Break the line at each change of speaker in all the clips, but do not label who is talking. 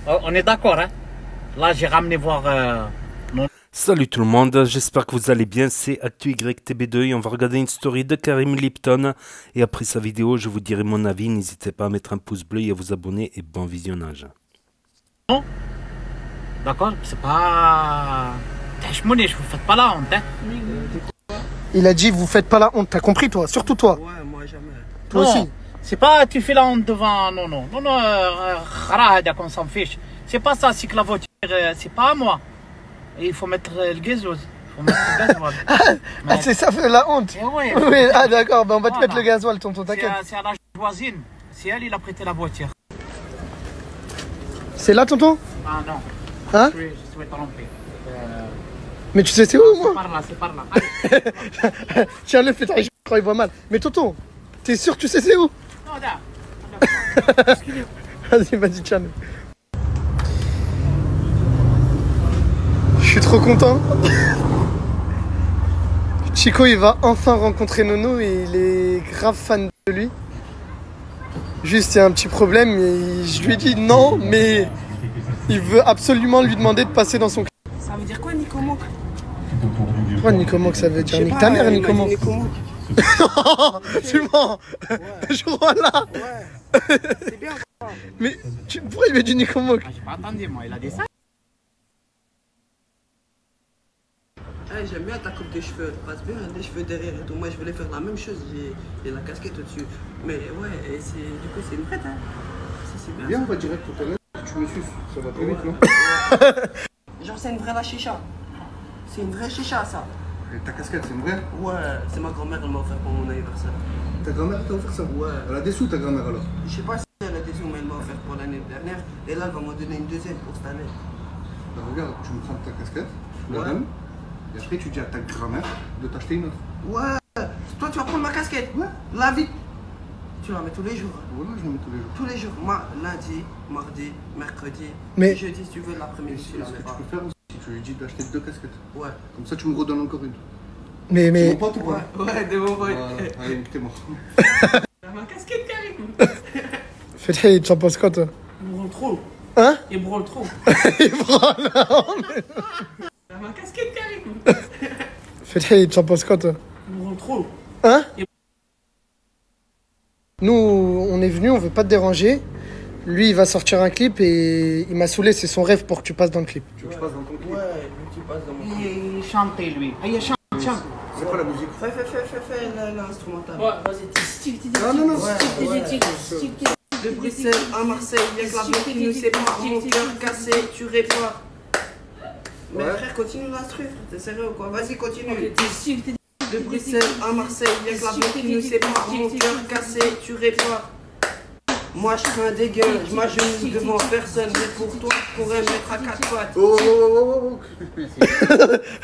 On est d'accord, hein? Là, j'ai ramené voir mon...
Salut tout le monde, j'espère que vous allez bien, c'est ActuYTB2 et on va regarder une story de Karim Lipton. Et après sa vidéo, je vous dirai mon avis, n'hésitez pas à mettre un pouce bleu et à vous abonner et bon visionnage.
D'accord? C'est pas... Tachmouni, je vous faites pas la honte, hein?
Il a dit vous faites pas la honte, t'as compris toi? Surtout toi.
Ouais, moi jamais.
Toi
Non,
aussi.
c'est pas tu fais la honte devant... Non, on s'en fiche. C'est pas ça, c'est que la voiture, c'est pas à moi. Et il faut mettre le gazouz. Il faut mettre le gasoil.
Ah, c'est ça fait la honte.
Eh ouais.
Oui, ah d'accord, ben on va te
Voilà.
mettre le gasoil, tonton, t'inquiète.
C'est à la voisine. C'est elle, il a prêté la voiture.
C'est là, tonton?
Ah non.
Hein?
Je suis trompé.
Mais tu sais c'est où, moi?
C'est par là. Allez.
Tiens, le fait, je crois qu'il voit mal. Mais tonton, t'es sûr que tu sais c'est où?
Non, là.
Vas-y, vas-y, tiens. Je suis trop content. Chico, il va enfin rencontrer Nono et il est grave fan de lui. Juste, il y a un petit problème et je lui ai dit non, mais il veut absolument lui demander de passer dans son clip.
Ça veut dire quoi, Nicomo?
Quoi, Nicomo, ça veut dire nique ta mère, Nicomo. Non, tu mens. Je vois là.
Ouais, c'est bien.
Mais pourquoi il veut du Nicomo?
J'ai pas attendu, moi, il a dit ça.
Hey, j'aime bien ta coupe de cheveux, elle passe bien, les cheveux derrière et tout. Moi je voulais faire la même chose, j'ai la casquette au-dessus. Mais ouais, et du coup c'est une fête, hein. Ça c'est bien.
Viens, on va direct tout à l'heure. Tu me suis, ça va plus vite, non?
Genre c'est une vraie la chicha. C'est une vraie chicha ça.
Et ta casquette, c'est une vraie?
Ouais, c'est ma grand-mère, elle m'a offert pour mon anniversaire.
Ta grand-mère t'a offert ça?
Ouais.
Elle a des sous, ta grand-mère alors?
Je sais pas si elle a des sous, mais elle m'a offert pour l'année dernière. Et là elle va m'en donner une deuxième pour cette année.
Bah, regarde, tu me prends ta casquette, tu la
Ouais.
donnes, et après tu dis à ta grand-mère de t'acheter une autre.
Ouais. Toi tu vas prendre ma casquette.
Ouais.
La vie. Tu la mets tous les jours.
Voilà, je la mets tous les jours.
Tous les jours. Moi, lundi, mardi, mercredi,
Mais-
jeudi si tu veux
Et
l'après-midi.
si,
Tu la
ce
mets
que tu
pas.
peux faire aussi, tu lui dis d'acheter 2 casquettes.
Ouais.
Comme ça, tu me redonnes encore une.
Mais,
C'est
mais,
mon pote ou
Ouais,
pas?
ouais, de mon boy.
Voilà. Allez, t'es mort.
Ma casquette Karim.
Fethay, tu en penses quoi, toi?
Il branle trop.
Hein?
Il branle trop.
Il branle.
Ma casquette Karim.
Fethay, tu en penses quoi, toi?
Il branle trop.
Hein? Nous, on est venu, on veut pas te déranger. Lui, il va sortir un clip et il m'a saoulé, c'est son rêve pour que tu passes dans le clip.
Tu veux que je passe dans ton clip?
Ouais, tu passes dans mon clip.
Il chantait, lui. Ah, il chante, chante.
C'est quoi la musique?
Fais l'instrumental.
Ouais, vas-y,
Non, non, non.
De Bruxelles à Marseille, y'a que la vie qui nous sépare. Mon cœur cassé, tu répares. Mais
Ouais.
frère, continue l'instru, frère, t'es sérieux ou quoi? Vas-y, continue.
vas-y.
De Bruxelles à Marseille, y'a que la vie qui nous sépare. Mon cœur cassé, tu répares. Moi je suis un dégueu, je m'agenouille devant personne, mais pour toi je pourrais me mettre à 4 pattes.
Oh, oh, oh,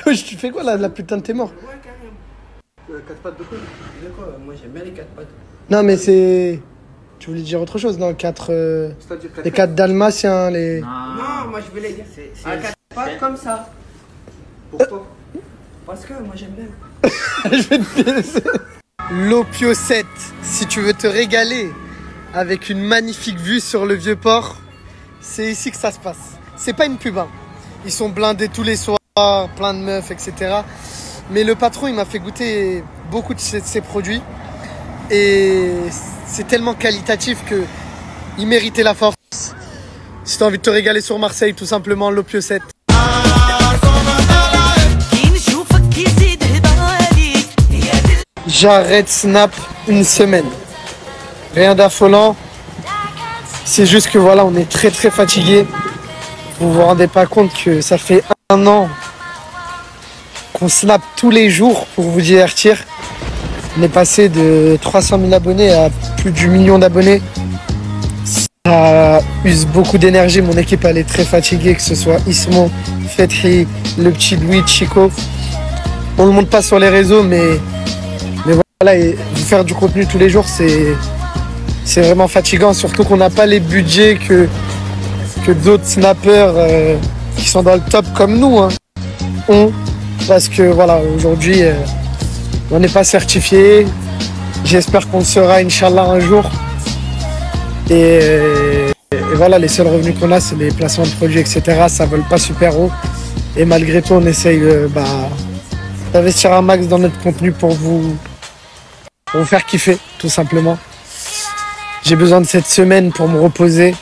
oh,
Tu fais quoi là, la putain de t'es mort?
Ouais, carrément.
oh. 4 pattes de quoi?
De quoi? Moi j'aime bien les 4 pattes.
Non, mais c'est. Tu voulais dire autre chose, non?
C'est-à-dire 4
Les 4 dalmatiens, les.
Non, moi je voulais dire à 4 pattes comme ça.
Pourquoi?
Parce que moi j'aime bien.
Je vais te délaisser. L'Opio 7, si tu veux te régaler avec une magnifique vue sur le Vieux-Port, c'est ici que ça se passe. C'est pas une pub, hein. Ils sont blindés tous les soirs, plein de meufs, etc. Mais le patron, il m'a fait goûter beaucoup de ses produits. Et c'est tellement qualitatif que il méritait la force. Si tu as envie de te régaler sur Marseille, tout simplement, l'Opio 7. J'arrête Snap une semaine. Rien d'affolant. C'est juste que voilà, on est très très fatigué. Vous vous rendez pas compte que ça fait 1 an qu'on snap tous les jours pour vous divertir. On est passé de 300 000 abonnés à plus du million d'abonnés. Ça use beaucoup d'énergie. Mon équipe elle est très fatiguée, que ce soit Ismo, Fethi, le petit Louis, Chico. On le montre pas sur les réseaux, mais voilà, et vous faire du contenu tous les jours, c'est vraiment fatigant, surtout qu'on n'a pas les budgets que d'autres snappers qui sont dans le top comme nous ont. Parce que voilà, aujourd'hui, on n'est pas certifié. J'espère qu'on le sera, Inch'Allah, un jour. Et voilà, les seuls revenus qu'on a, c'est les placements de produits, etc. Ça vole pas super haut. Et malgré tout, on essaye d'investir un max dans notre contenu pour vous faire kiffer, tout simplement. J'ai besoin de cette semaine pour me reposer,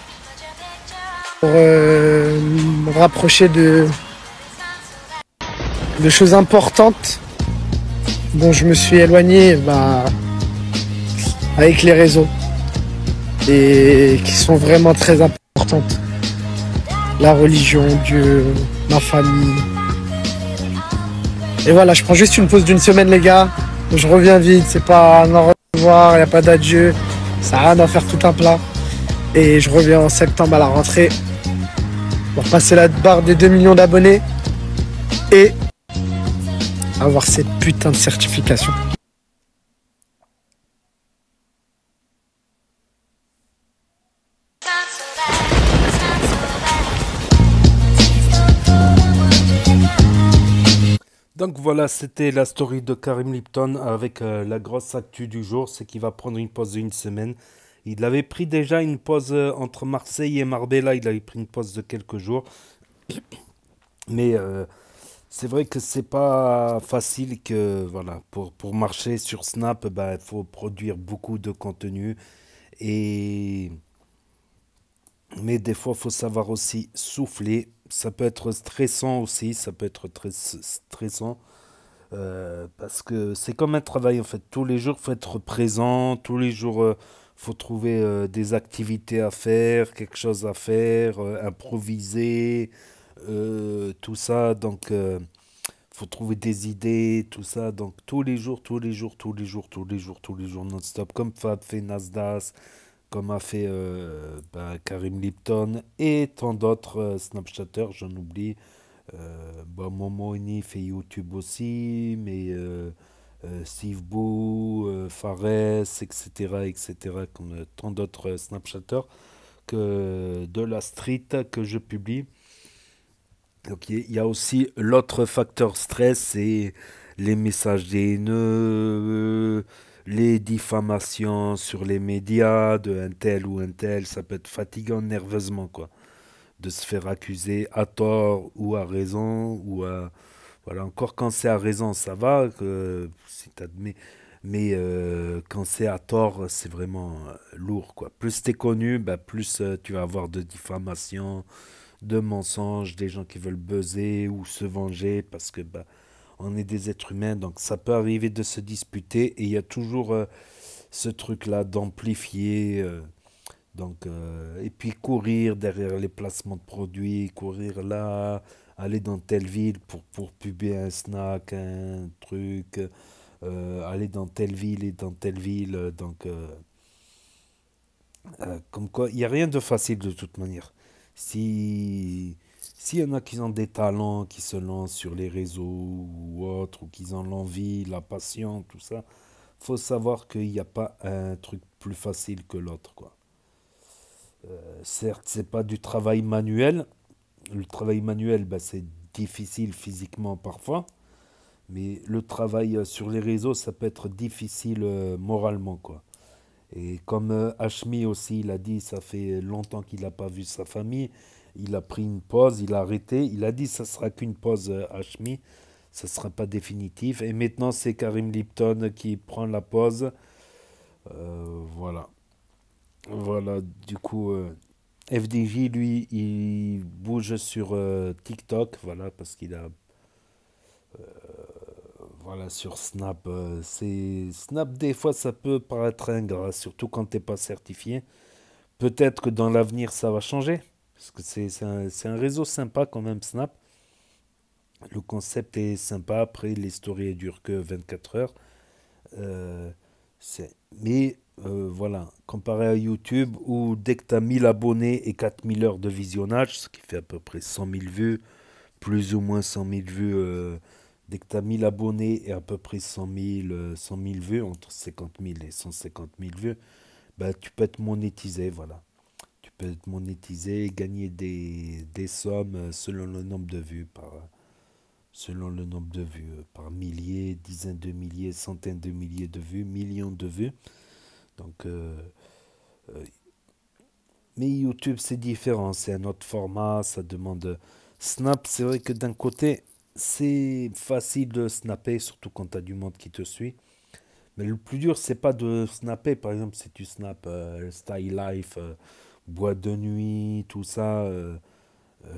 pour me rapprocher de choses importantes dont je me suis éloigné avec les réseaux et qui sont vraiment très importantes. La religion, Dieu, ma famille. Et voilà, je prends juste une pause d'une semaine, les gars. Je reviens vite, c'est pas un au revoir, il n'y a pas d'adieu. Ça n'a rien d'en faire tout un plat. Et je reviens en septembre à la rentrée pour passer la barre des 2 millions d'abonnés et avoir cette putain de certification.
Donc voilà, c'était la story de Karim Lipton avec la grosse actu du jour, c'est qu'il va prendre une pause d'une semaine. Il avait pris déjà une pause entre Marseille et Marbella, il avait pris une pause de quelques jours. Mais c'est vrai que c'est pas facile que voilà, pour marcher sur Snap, il faut produire beaucoup de contenu. Mais des fois, il faut savoir aussi souffler. Ça peut être stressant aussi, ça peut être très stressant. Parce que c'est comme un travail en fait. Tous les jours, il faut être présent. Tous les jours, faut trouver des activités à faire, quelque chose à faire, improviser, tout ça. Donc, faut trouver des idées, tout ça. Donc, tous les jours, non-stop. Comme fait Nasdaq, comme a fait Karim Lipton et tant d'autres Snapchatters, j'en oublie. Momo Ini fait YouTube aussi, mais Steve Boo, Fares, etc., comme tant d'autres Snapchatters de la street que je publie. Donc il y a aussi l'autre facteur stress, c'est les messages haineux, les diffamations sur les médias de un tel ou un tel, ça peut être fatigant nerveusement, quoi, de se faire accuser à tort ou à raison, voilà, encore quand c'est à raison, ça va, si t'admets, mais quand c'est à tort, c'est vraiment lourd, quoi. Plus t'es connu, plus tu vas avoir de diffamations, de mensonges, des gens qui veulent buzzer ou se venger parce que on est des êtres humains, donc ça peut arriver de se disputer et il y a toujours ce truc-là d'amplifier. Et puis courir derrière les placements de produits, courir là, aller dans telle ville pour publier un snack, un truc, aller dans telle ville et dans telle ville. Comme quoi, il n'y a rien de facile de toute manière. S'il y en a qui ont des talents, qui se lancent sur les réseaux ou autres, ou qui ont l'envie, la passion, tout ça, faut savoir qu'il n'y a pas un truc plus facile que l'autre, quoi. Certes, c'est pas du travail manuel. Le travail manuel, c'est difficile physiquement parfois, mais le travail sur les réseaux, ça peut être difficile moralement, quoi. Et comme Hashmi aussi, il a dit, ça fait longtemps qu'il n'a pas vu sa famille. Il a pris une pause, il a arrêté. Il a dit, ça sera qu'une pause Hashmi, ça ne sera pas définitif. Et maintenant, c'est Karim Lipton qui prend la pause. Voilà. Voilà, du coup, FDJ, lui, il bouge sur TikTok, voilà, parce qu'il a... voilà, sur Snap, Snap, des fois, ça peut paraître ingrat, surtout quand t'es pas certifié. Peut-être que dans l'avenir, ça va changer, parce que c'est un réseau sympa quand même, Snap. Le concept est sympa, après, les stories ne durent que 24 heures. Mais voilà, comparé à YouTube, où dès que tu as 1000 abonnés et 4000 heures de visionnage, ce qui fait à peu près 100 000 vues, plus ou moins 100 000 vues, dès que tu as 1000 abonnés et à peu près 100 000 vues, entre 50 000 et 150 000 vues, tu peux être monétisé, voilà. Tu peux être monétisé et gagner des sommes selon le nombre de vues par milliers, dizaines de milliers, centaines de milliers de vues, millions de vues. Donc, Mais YouTube, c'est différent, c'est un autre format, ça demande... Snap, c'est vrai que d'un côté, c'est facile de snapper, surtout quand tu as du monde qui te suit. Mais le plus dur, c'est pas de snapper. Par exemple, si tu snaps Style Life, boîte de nuit, tout ça,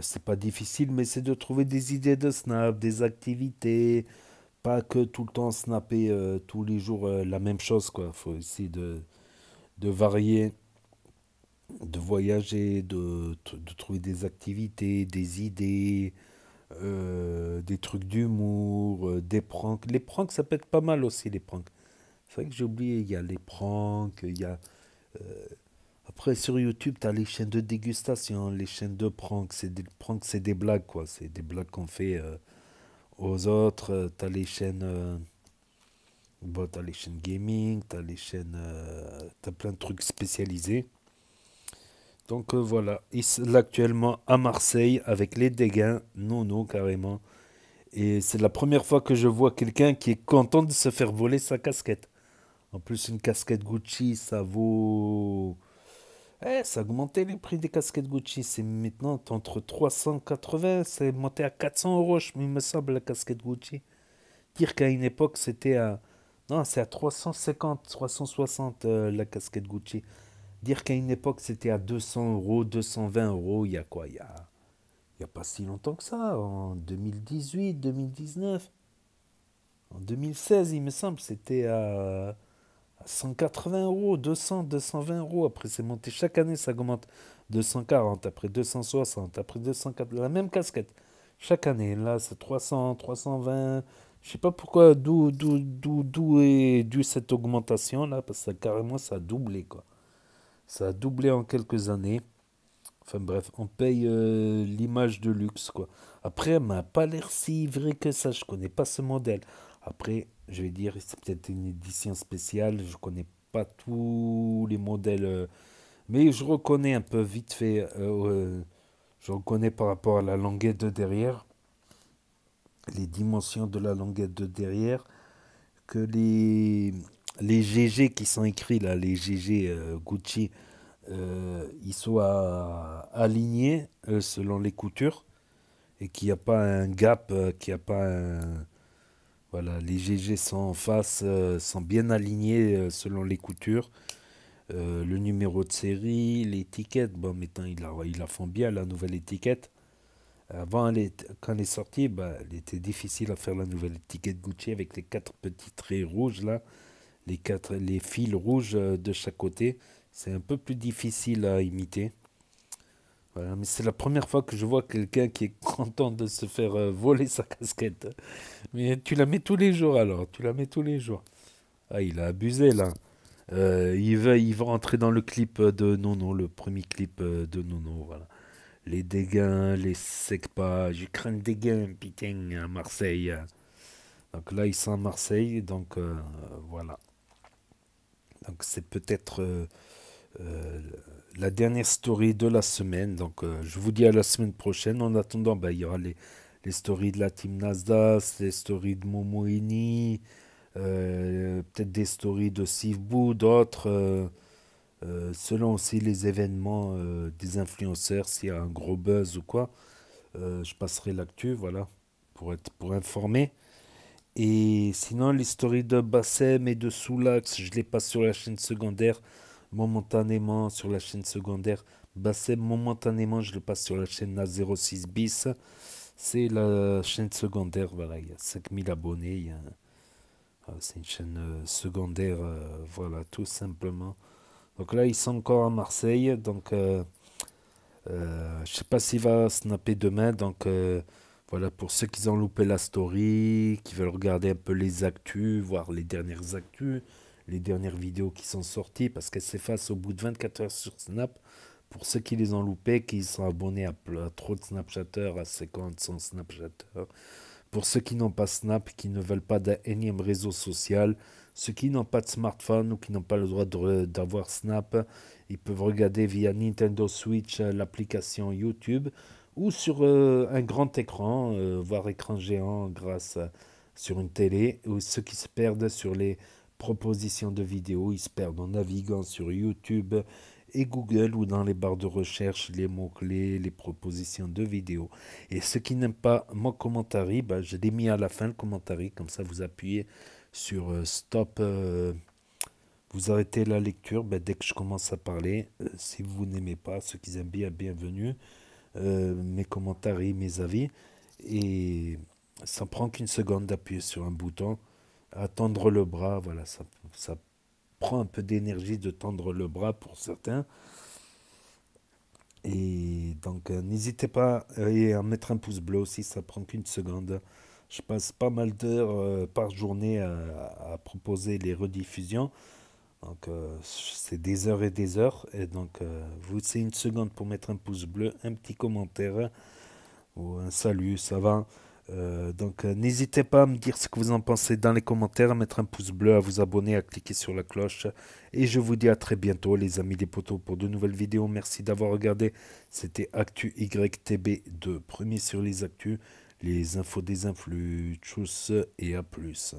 c'est pas difficile, mais c'est de trouver des idées de snap, des activités, pas que tout le temps snapper tous les jours la même chose, quoi. Faut essayer de varier, de voyager, de trouver des activités, des idées, des trucs d'humour, des pranks. Les pranks, ça peut être pas mal aussi, les pranks. C'est vrai que j'ai oublié, il y a les pranks, il y a... Après, sur YouTube, tu as les chaînes de dégustation, les chaînes de pranks. Pranks, c'est des blagues, quoi. C'est des blagues qu'on fait aux autres. Tu as les chaînes... bon, tu as les chaînes gaming, tu as les chaînes... tu as plein de trucs spécialisés. Donc voilà, là actuellement à Marseille avec les dégâts, non, carrément. Et c'est la première fois que je vois quelqu'un qui est content de se faire voler sa casquette. En plus, une casquette Gucci, ça vaut... ça a augmenté les prix des casquettes Gucci. C'est maintenant entre 380, c'est monté à 400 euros, il me semble, la casquette Gucci. Dire qu'à une époque, c'était à... Non, c'est à 350, 360 la casquette Gucci. Dire qu'à une époque, c'était à 200 euros, 220 euros, il y a quoi? Il y a pas si longtemps que ça, en 2018, 2019. En 2016, il me semble, c'était à 180 euros, 200, 220 euros. Après, c'est monté chaque année, ça augmente. 240, après 260, après 240. La même casquette. Chaque année, là, c'est 300, 320. Je sais pas pourquoi, d'où est due cette augmentation, là, parce que carrément, ça a doublé, quoi. Ça a doublé en quelques années. Enfin bref, on paye l'image de luxe, quoi. Après, elle m'a pas l'air si vrai que ça. Je connais pas ce modèle. Après, je vais dire, c'est peut-être une édition spéciale. Je connais pas tous les modèles. Mais je reconnais un peu vite fait. Je reconnais par rapport à la languette de derrière. Les dimensions de la languette de derrière. Que les GG qui sont écrits là, les GG Gucci, ils soient alignés selon les coutures et qu'il n'y a pas un gap, qu'il n'y a pas un... Voilà, les GG sont en face, sont bien alignés selon les coutures. Le numéro de série, l'étiquette, bon maintenant ils la font bien la nouvelle étiquette. Avant, quand elle est sortie, bah, elle était difficile à faire la nouvelle étiquette Gucci avec les 4 petits traits rouges là, les fils rouges de chaque côté. C'est un peu plus difficile à imiter. Voilà, mais c'est la première fois que je vois quelqu'un qui est content de se faire voler sa casquette. Mais tu la mets tous les jours alors, tu la mets tous les jours. Ah, il a abusé là. Il va rentrer dans le clip de Nono, le premier clip de Nono, voilà. Les dégâts, les secpas, je crains des dégâts, putain, à Marseille. Donc là, ils sont à Marseille, donc voilà. Donc c'est peut-être euh, la dernière story de la semaine. Donc je vous dis à la semaine prochaine. En attendant, bah, il y aura les stories de la team Nasdaq, les stories de Momoini, peut-être des stories de Sivbou, d'autres. Selon aussi les événements des influenceurs, s'il y a un gros buzz ou quoi, je passerai l'actu, voilà, pour informer. Et sinon, les stories de Bassem et de Soulax, je les passe sur la chaîne secondaire, momentanément sur la chaîne secondaire. Bassem, momentanément, je le passe sur la chaîne A06 bis. C'est la chaîne secondaire, voilà, il y a 5000 abonnés. C'est une chaîne secondaire, voilà, tout simplement. Donc là, ils sont encore à Marseille. Donc, je sais pas s'il va snapper demain. Donc, voilà, pour ceux qui ont loupé la story, qui veulent regarder un peu les actus, voir les dernières actus, les dernières vidéos qui sont sorties, parce qu'elles s'effacent au bout de 24 heures sur Snap. Pour ceux qui les ont loupés, qui sont abonnés à trop de Snapchatters, à 50, 100 Snapchatters. Pour ceux qui n'ont pas Snap, qui ne veulent pas d'un énième réseau social, ceux qui n'ont pas de smartphone ou qui n'ont pas le droit d'avoir Snap, ils peuvent regarder via Nintendo Switch l'application YouTube ou sur un grand écran, voire écran géant grâce sur une télé. Ou ceux qui se perdent sur les propositions de vidéos, ils se perdent en naviguant sur YouTube et Google ou dans les barres de recherche les mots-clés, les propositions de vidéos. Et ceux qui n'aiment pas mon commentaire, bah, je l'ai mis à la fin le commentaire, comme ça vous appuyez sur stop, vous arrêtez la lecture dès que je commence à parler. Si vous n'aimez pas, ceux qui aiment bien, bienvenue. Mes commentaires, mes avis. Et ça prend qu'une seconde d'appuyer sur un bouton, à tendre le bras, voilà, ça prend un peu d'énergie de tendre le bras pour certains. Et donc n'hésitez pas à mettre un pouce bleu aussi, ça prend qu'une seconde. Je passe pas mal d'heures par journée à proposer les rediffusions. Donc c'est des heures et des heures. Et donc vous c'est une seconde pour mettre un pouce bleu, un petit commentaire ou un salut, ça va. Donc n'hésitez pas à me dire ce que vous en pensez dans les commentaires, à mettre un pouce bleu, à vous abonner, à cliquer sur la cloche. Et je vous dis à très bientôt les amis des potos pour de nouvelles vidéos. Merci d'avoir regardé. C'était Actu YTB2, premier sur les actus, les infos des influx. Tchuss et à plus.